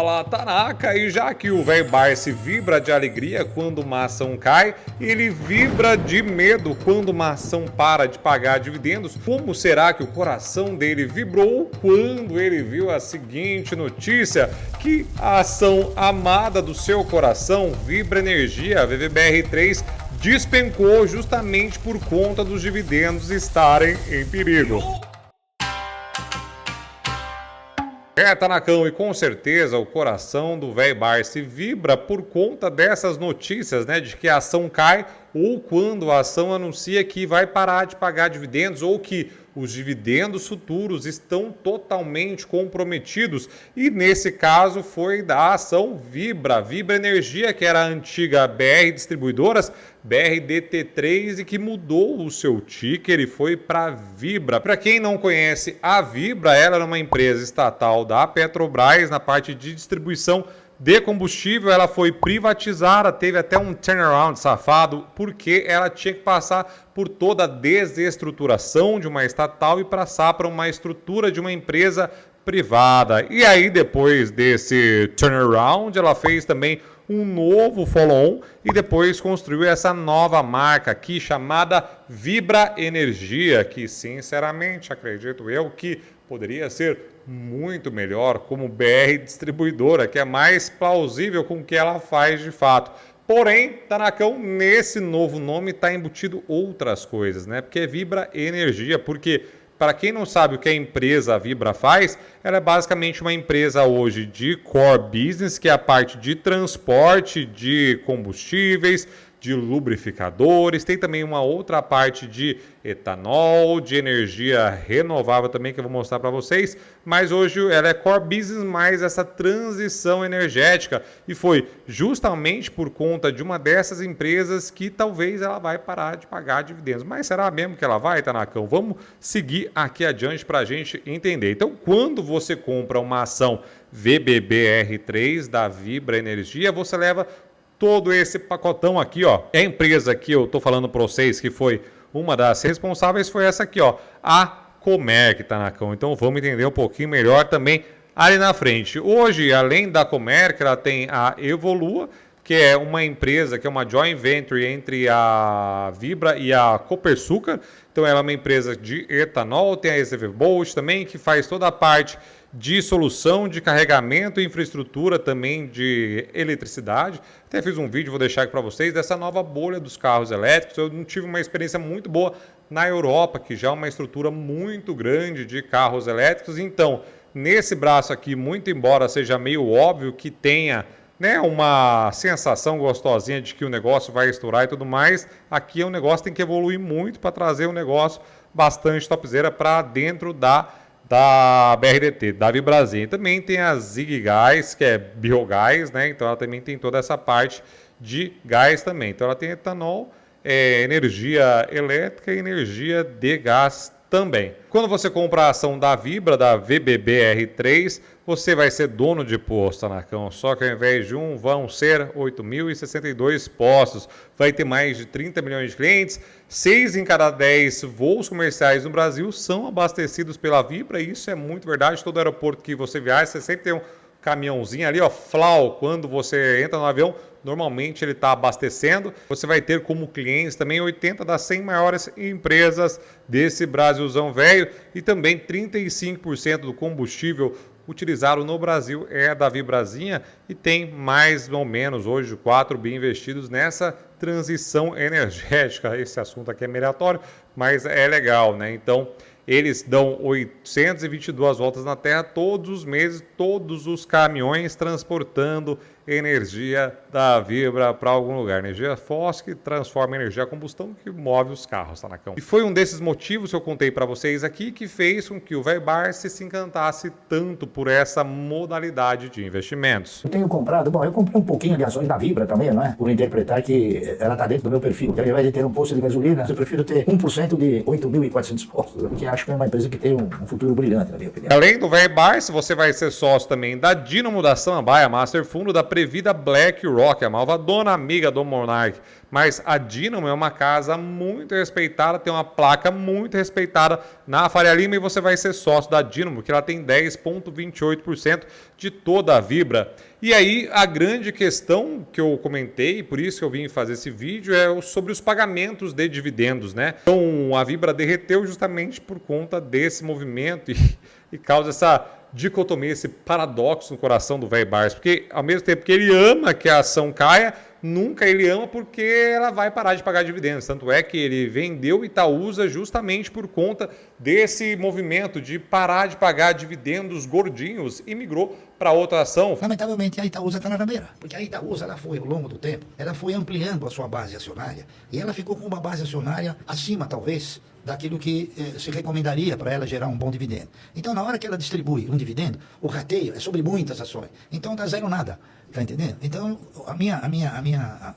Fala, Tanaka! E já que o velho Barsi vibra de alegria quando uma ação cai, ele vibra de medo quando uma ação para de pagar dividendos, como será que o coração dele vibrou quando ele viu a seguinte notícia? Que a ação amada do seu coração, Vibra Energia, VBBR3, despencou justamente por conta dos dividendos estarem em perigo. Tanakão, e com certeza o coração do velho Barsi vibra por conta dessas notícias, né, de que a ação cai ou quando a ação anuncia que vai parar de pagar dividendos ou que os dividendos futuros estão totalmente comprometidos. E nesse caso foi da ação Vibra Energia, que era a antiga BR Distribuidoras, BRDT3, e que mudou o seu ticker e foi para Vibra. Para quem não conhece a Vibra, ela era uma empresa estatal da Petrobras na parte de distribuição de combustível. Ela foi privatizada, teve até um turnaround safado, porque ela tinha que passar por toda a desestruturação de uma estatal e passar para uma estrutura de uma empresa privada. E aí, depois desse turnaround, ela fez também um novo follow-on e depois construiu essa nova marca aqui chamada Vibra Energia, que sinceramente acredito eu que poderia ser muito melhor como BR Distribuidora, que é mais plausível com o que ela faz de fato. Porém, Tanakão, nesse novo nome está embutido outras coisas, né? Porque é Vibra Energia, porque para quem não sabe o que a empresa Vibra faz, ela é basicamente uma empresa hoje de core business, que é a parte de transporte de combustíveis, de lubrificadores, tem também uma outra parte de etanol, de energia renovável também, que eu vou mostrar para vocês, mas hoje ela é core business mais essa transição energética, e foi justamente por conta de uma dessas empresas que talvez ela vai parar de pagar dividendos. Mas será mesmo que ela vai, Tanakão? Vamos seguir aqui adiante para a gente entender. Então, quando você compra uma ação VBBR3 da Vibra Energia, você leva todo esse pacotão aqui, ó. A empresa que eu tô falando para vocês que foi uma das responsáveis foi essa aqui, ó, a Comerc, Tanakão. Então vamos entender um pouquinho melhor também ali na frente. Hoje, além da Comerc, ela tem a Evolua, que é uma empresa, que é uma joint venture entre a Vibra e a Copersucar. Então ela é uma empresa de etanol, tem a ECV Bolt também, que faz toda a parte de solução de carregamento e infraestrutura também de eletricidade. Até fiz um vídeo, vou deixar aqui para vocês, dessa nova bolha dos carros elétricos. Eu não tive uma experiência muito boa na Europa, que já é uma estrutura muito grande de carros elétricos. Então, nesse braço aqui, muito embora seja meio óbvio que tenha, né, uma sensação gostosinha de que o negócio vai estourar e tudo mais, aqui o negócio tem que evoluir muito para trazer um negócio bastante topzera para dentro da BRDT, da Vibrazinha. Também tem a Zig Gás, que é biogás, né? Então ela também tem toda essa parte de gás também. Então ela tem etanol, energia elétrica e energia de gás também. Quando você compra a ação da Vibra, da VBBR3, você vai ser dono de posto, Tanakão. Só que ao invés de um, vão ser 8.062 postos. Vai ter mais de 30 milhões de clientes. 6 em cada 10 voos comerciais no Brasil são abastecidos pela Vibra. E isso é muito verdade. Todo aeroporto que você viaja, você sempre tem um caminhãozinho ali, ó, flau. Quando você entra no avião, normalmente ele está abastecendo. Você vai ter como clientes também 80 das 100 maiores empresas desse Brasilzão velho. E também 35% do combustível utilizado no Brasil é da Vibrazinha, e tem mais ou menos hoje 4 bi investidos nessa transição energética. Esse assunto aqui é meritório, mas é legal, né? Então, eles dão 822 voltas na Terra todos os meses, todos os caminhões transportando energia da Vibra para algum lugar. Energia fóssil que transforma energia a combustão, que move os carros, Tanakão. E foi um desses motivos que eu contei para vocês aqui que fez com que o velho Barsi se encantasse tanto por essa modalidade de investimentos. Eu tenho comprado, eu comprei um pouquinho de ações da Vibra também, não é? Por interpretar que ela está dentro do meu perfil. Então, ao invés de ter um posto de gasolina, eu prefiro ter 1% de 8.400 postos. Porque acho que é uma empresa que tem um futuro brilhante, na minha opinião. Além do Verbarce, você vai ser sócio também da Dínamo, da Samambaia, Master Fundo, da Previda BlackRock, a malvadona amiga do Monark. Mas a Dínamo é uma casa muito respeitada, tem uma placa muito respeitada na Faria Lima e você vai ser sócio da Dínamo, porque ela tem 10,28% de toda a Vibra. E aí a grande questão que eu comentei, por isso que eu vim fazer esse vídeo, é sobre os pagamentos de dividendos, né? Então a Vibra derreteu justamente por conta desse movimento e causa essa dicotomia, esse paradoxo no coração do velho Barça, porque ao mesmo tempo que ele ama que a ação caia, nunca ele ama porque ela vai parar de pagar dividendos. Tanto é que ele vendeu Itaúsa justamente por conta desse movimento de parar de pagar dividendos gordinhos e migrou para outra ação. Lamentavelmente, a Itaúsa está na rabeira, porque a Itaúsa ela foi, ao longo do tempo, ela foi ampliando a sua base acionária e ela ficou com uma base acionária acima, talvez, daquilo que se recomendaria para ela gerar um bom dividendo. Então, na hora que ela distribui um dividendo, o rateio é sobre muitas ações. Então, dá zero nada. Tá entendendo? Então,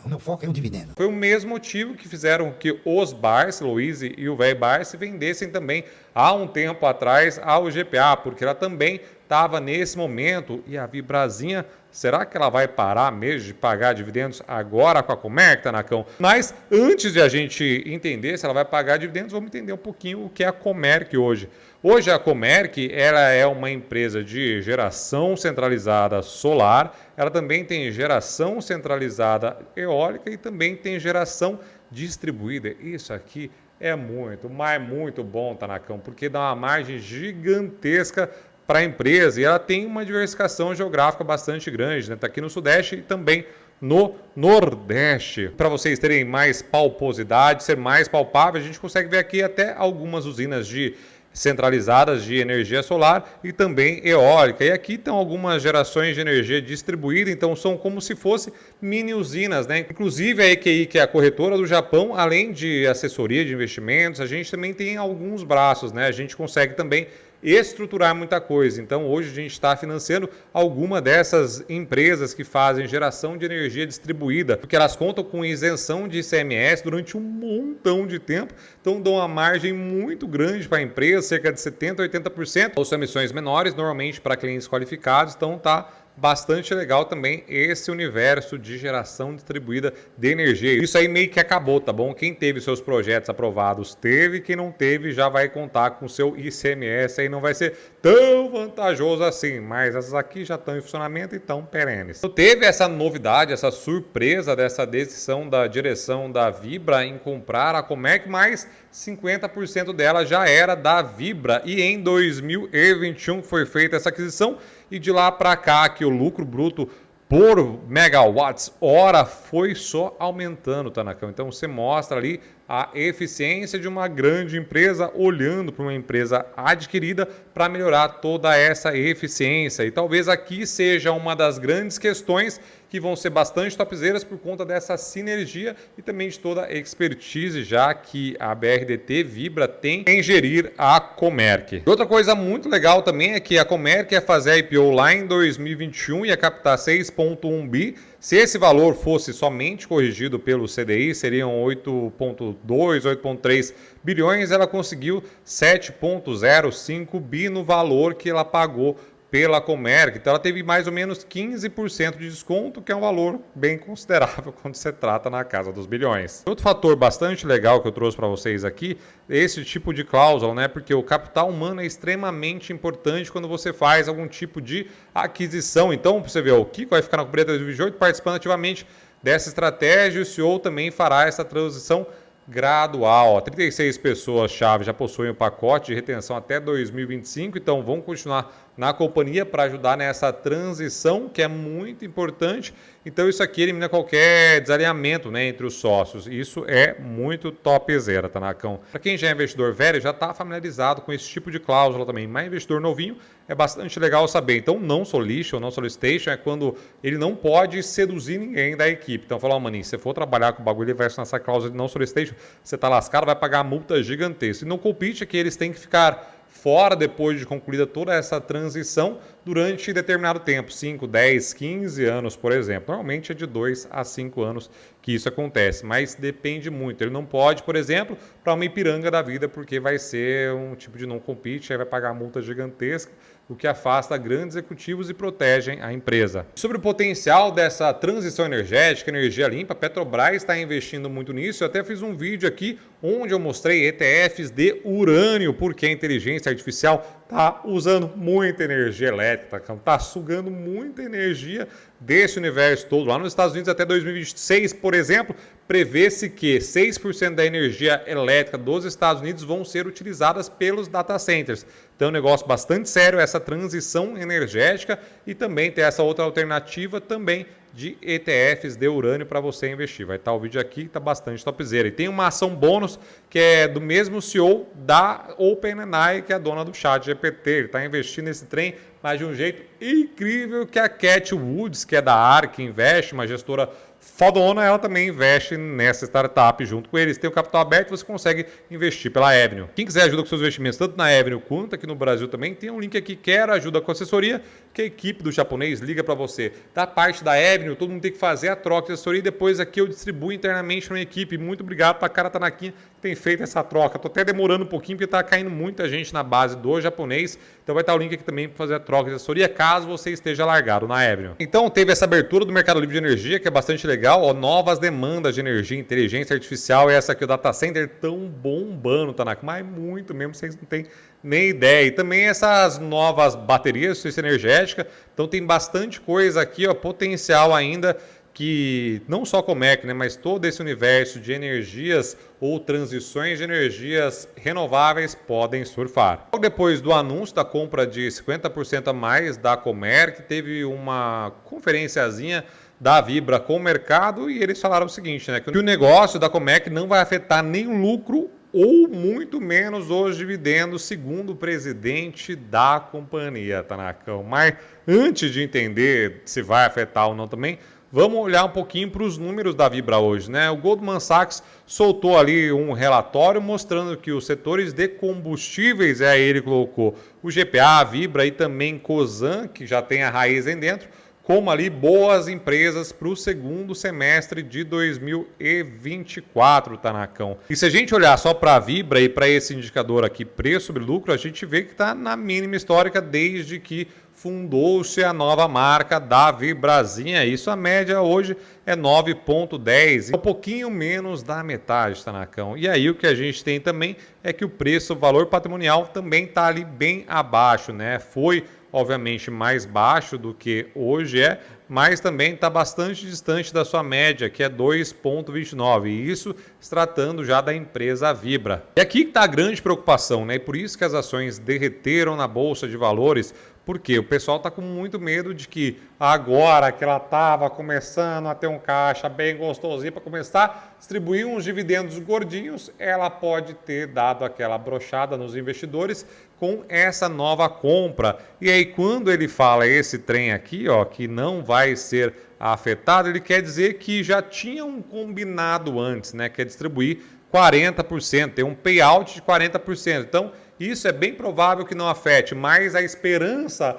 o meu foco é o dividendo. Foi o mesmo motivo que fizeram que os Barça, Luiz e o velho Barça, vendessem também há um tempo atrás ao GPA, porque ela também estava nesse momento. E a Vibrazinha, será que ela vai parar mesmo de pagar dividendos agora com a Comerc, Tanacão? Mas antes de a gente entender se ela vai pagar dividendos, vamos entender um pouquinho o que é a Comerc hoje. Hoje a Comerc ela é uma empresa de geração centralizada solar, ela também tem geração centralizada eólica e também tem geração distribuída. Isso aqui é muito, mas muito bom, Tanacão, porque dá uma margem gigantesca para a empresa e ela tem uma diversificação geográfica bastante grande, né? Está aqui no Sudeste e também no Nordeste. Para vocês terem mais palposidade, ser mais palpável, a gente consegue ver aqui até algumas usinas centralizadas de energia solar e também eólica. E aqui estão algumas gerações de energia distribuída, então são como se fossem mini usinas, né? Inclusive a EQI, que é a corretora do Japão, além de assessoria de investimentos, a gente também tem alguns braços, né? A gente consegue também estruturar muita coisa. Então hoje a gente está financiando alguma dessas empresas que fazem geração de energia distribuída, porque elas contam com isenção de ICMS durante um montão de tempo, então dão uma margem muito grande para a empresa, cerca de 70% a 80%, ou são emissões menores, normalmente para clientes qualificados, então tá bastante legal também esse universo de geração distribuída de energia. Isso aí meio que acabou, tá bom? Quem teve seus projetos aprovados teve, quem não teve já vai contar com seu ICMS, aí não vai ser tão vantajoso assim, mas essas aqui já estão em funcionamento e estão perenes. Então teve essa novidade, essa surpresa dessa decisão da direção da Vibra em comprar a Comerc, mas 50% dela já era da Vibra e em 2021 foi feita essa aquisição e de lá para cá que o lucro bruto por megawatts hora foi só aumentando, Tanacão. Então você mostra ali a eficiência de uma grande empresa olhando para uma empresa adquirida para melhorar toda essa eficiência. E talvez aqui seja uma das grandes questões que vão ser bastante topzeiras por conta dessa sinergia e também de toda a expertise já que a BRDT Vibra tem em gerir a Comerc. Outra coisa muito legal também é que a Comerc ia fazer a IPO lá em 2021 e ia captar 6,1 bi. Se esse valor fosse somente corrigido pelo CDI, seriam 8,2, 8,3 bilhões. Ela conseguiu 7,05 bi no valor que ela pagou pela Comerc. Então ela teve mais ou menos 15% de desconto, que é um valor bem considerável quando se trata na casa dos bilhões. Outro fator bastante legal que eu trouxe para vocês aqui é esse tipo de cláusula, né? Porque o capital humano é extremamente importante quando você faz algum tipo de aquisição. Então, você vê, o Kiko vai ficar na Cobreta 2028 participando ativamente dessa estratégia e o CEO também fará essa transição gradual. 36 pessoas-chave já possuem o pacote de retenção até 2025, então vão continuar na companhia para ajudar nessa transição, que é muito importante. Então isso aqui elimina qualquer desalinhamento, né, entre os sócios. Isso é muito topzera, Tanacão. Para quem já é investidor velho, já está familiarizado com esse tipo de cláusula também. Mas investidor novinho é bastante legal saber. Então não solicitation, não solicitation é quando ele não pode seduzir ninguém da equipe. Então falar, maninho, se você for trabalhar com o bagulho e vai nessa cláusula de não solicitation, você está lascado, vai pagar multa gigantesca. E no compete é que eles têm que ficar fora depois de concluída toda essa transição durante determinado tempo, 5, 10, 15 anos, por exemplo. Normalmente é de 2 a 5 anos que isso acontece, mas depende muito. Ele não pode, por exemplo, para uma Ipiranga da vida, porque vai ser um tipo de não-compete, aí vai pagar multa gigantesca, o que afasta grandes executivos e protegem a empresa. Sobre o potencial dessa transição energética, energia limpa, a Petrobras está investindo muito nisso. Eu até fiz um vídeo aqui onde eu mostrei ETFs de urânio, porque a inteligência artificial está usando muita energia elétrica, está sugando muita energia desse universo todo. Lá nos Estados Unidos, até 2026, por exemplo, prevê-se que 6% da energia elétrica dos Estados Unidos vão ser utilizadas pelos data centers. Então é um negócio bastante sério essa transição energética e também ter essa outra alternativa também de ETFs de urânio para você investir. Vai estar o vídeo aqui, está bastante topzera. E tem uma ação bônus que é do mesmo CEO da OpenAI, que é a dona do ChatGPT. Ele está investindo nesse trem, mas de um jeito incrível, que a Cathie Wood, que é da ARK Invest, uma gestora fodona, ela também investe nessa startup junto com eles. Tem o capital aberto, você consegue investir pela Avenue. Quem quiser ajuda com seus investimentos, tanto na Avenue quanto aqui no Brasil também, tem um link aqui, quero ajuda com assessoria, que a equipe do japonês liga para você. Da parte da Avenue, todo mundo tem que fazer a troca de assessoria e depois aqui eu distribuo internamente para minha equipe. Muito obrigado para a cara Tanaquinha que tem feito essa troca. Estou até demorando um pouquinho porque está caindo muita gente na base do japonês, então vai estar o link aqui também para fazer a troca de assessoria, caso você esteja largado na Avenue. Então teve essa abertura do mercado livre de energia, que é bastante legal, ó, novas demandas de energia, inteligência artificial, e essa aqui, o data center tão bombando, Tanaka, mas muito mesmo, vocês não têm nem ideia. E também essas novas baterias de eficiência energética, então tem bastante coisa aqui, ó, potencial ainda, que não só Comerc, né, mas todo esse universo de energias ou transições de energias renováveis podem surfar. Logo depois do anúncio da compra de 50% a mais da Comerc, teve uma conferenciazinha da Vibra com o mercado e eles falaram o seguinte, né, que o negócio da Comerc não vai afetar nem o lucro ou muito menos os dividendos, segundo o presidente da companhia, Tanakão. Mas antes de entender se vai afetar ou não também, vamos olhar um pouquinho para os números da Vibra hoje, né? O Goldman Sachs soltou ali um relatório mostrando que os setores de combustíveis, aí ele colocou o GPA, a Vibra e também Cosan, que já tem a raiz em dentro, como ali boas empresas para o segundo semestre de 2024, Tanacão. E se a gente olhar só para a Vibra e para esse indicador aqui, preço sobre lucro, a gente vê que está na mínima histórica desde que fundou-se a nova marca da Vibrazinha. Isso a média hoje é 9,10, um pouquinho menos da metade, Tanacão. E aí o que a gente tem também é que o preço, o valor patrimonial também está ali bem abaixo, né? Foi obviamente mais baixo do que hoje é, mas também está bastante distante da sua média, que é 2,29, e isso se tratando já da empresa Vibra. E aqui que está a grande preocupação, né? E por isso que as ações derreteram na Bolsa de Valores, porque o pessoal está com muito medo de que agora que ela estava começando a ter um caixa bem gostosinho para começar a distribuir uns dividendos gordinhos, ela pode ter dado aquela brochada nos investidores com essa nova compra. E aí quando ele fala esse trem aqui, ó, que não vai ser afetado, ele quer dizer que já tinha um combinado antes, né, que é distribuir 40%, tem um payout de 40%. Então, isso é bem provável que não afete, mas a esperança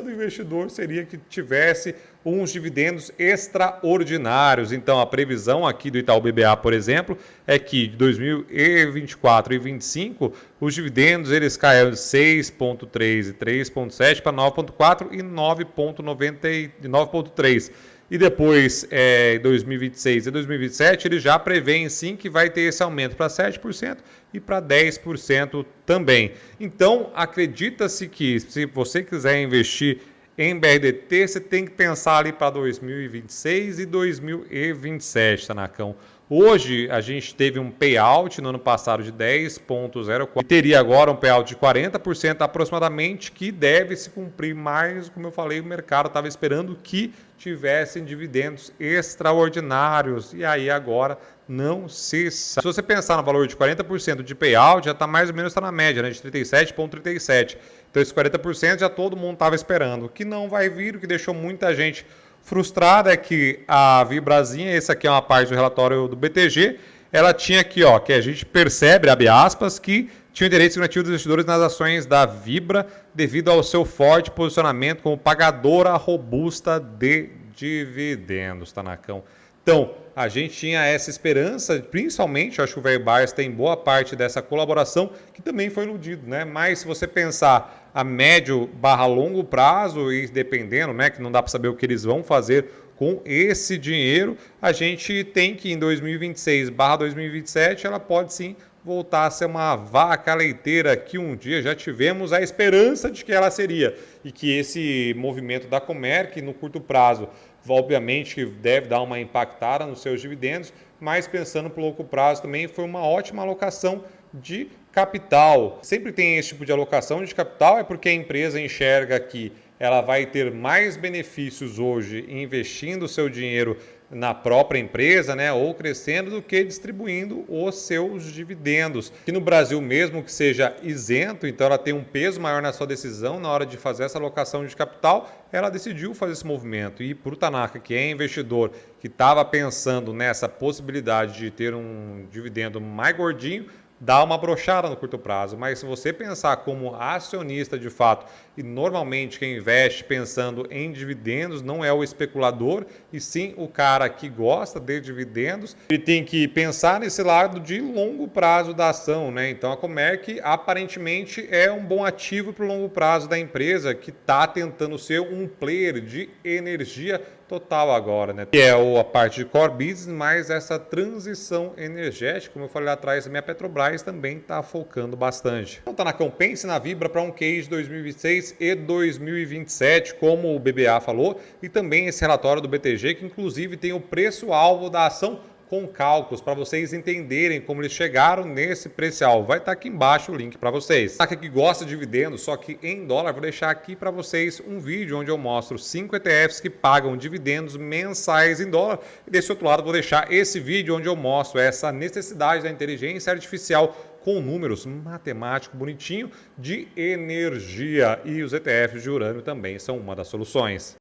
do investidor seria que tivesse uns dividendos extraordinários. Então, a previsão aqui do Itaú BBA, por exemplo, é que de 2024 e 2025, os dividendos eles caíram de 6,3 e 3,7 para 9,4 e 9,3. E depois, em 2026 e 2027, eles já prevêem sim que vai ter esse aumento para 7% e para 10% também. Então, acredita-se que se você quiser investir em BRDT, você tem que pensar ali para 2026 e 2027, Tanacão. Hoje, a gente teve um payout no ano passado de 10,04 e teria agora um payout de 40% aproximadamente, que deve se cumprir mais, como eu falei, o mercado estava esperando que tivessem dividendos extraordinários, e aí agora não se sabe. Se você pensar no valor de 40% de payout, já está mais ou menos na média, né, de 37,37. Então esse 40% já todo mundo estava esperando. O que não vai vir, o que deixou muita gente frustrada é que a Vibrazinha, essa aqui é uma parte do relatório do BTG, ela tinha aqui, ó, que a gente percebe, abre aspas, que tinham interesse significativo dos investidores nas ações da Vibra devido ao seu forte posicionamento como pagadora robusta de dividendos, Tanacão. Então, a gente tinha essa esperança, principalmente, eu acho que o Velho Bars tem boa parte dessa colaboração, que também foi iludido, né? Mas se você pensar a médio / longo prazo, e dependendo, né, que não dá para saber o que eles vão fazer com esse dinheiro, a gente tem que em 2026 / 2027, ela pode sim voltar a ser uma vaca leiteira que um dia já tivemos a esperança de que ela seria. E que esse movimento da Comerc, no curto prazo, obviamente que deve dar uma impactada nos seus dividendos, mas pensando para o longo prazo também foi uma ótima alocação de capital. Sempre tem esse tipo de alocação de capital, é porque a empresa enxerga que ela vai ter mais benefícios hoje investindo o seu dinheiro na própria empresa, né, ou crescendo, do que distribuindo os seus dividendos. E no Brasil, mesmo que seja isento, então ela tem um peso maior na sua decisão na hora de fazer essa alocação de capital, ela decidiu fazer esse movimento. E para o Tanaka, que é investidor, que estava pensando nessa possibilidade de ter um dividendo mais gordinho, dá uma brochada no curto prazo, mas se você pensar como acionista de fato, e normalmente quem investe pensando em dividendos não é o especulador, e sim o cara que gosta de dividendos, ele tem que pensar nesse lado de longo prazo da ação, né? Então a Comerc aparentemente é um bom ativo para o longo prazo da empresa, que está tentando ser um player de energia total agora, né? Que é a parte de core business, mas essa transição energética, como eu falei lá atrás, a minha Petrobras também está focando bastante. Então, Tanacão, pense na Vibra para um case 2026 e 2027, como o BBA falou, e também esse relatório do BTG, que inclusive tem o preço-alvo da ação com cálculos, para vocês entenderem como eles chegaram nesse preço-alvo. Vai estar aqui embaixo o link para vocês. Para quem gosta de dividendos, só que em dólar, vou deixar aqui para vocês um vídeo onde eu mostro 5 ETFs que pagam dividendos mensais em dólar. E desse outro lado, vou deixar esse vídeo onde eu mostro essa necessidade da inteligência artificial com números matemático bonitinho de energia. E os ETFs de urânio também são uma das soluções.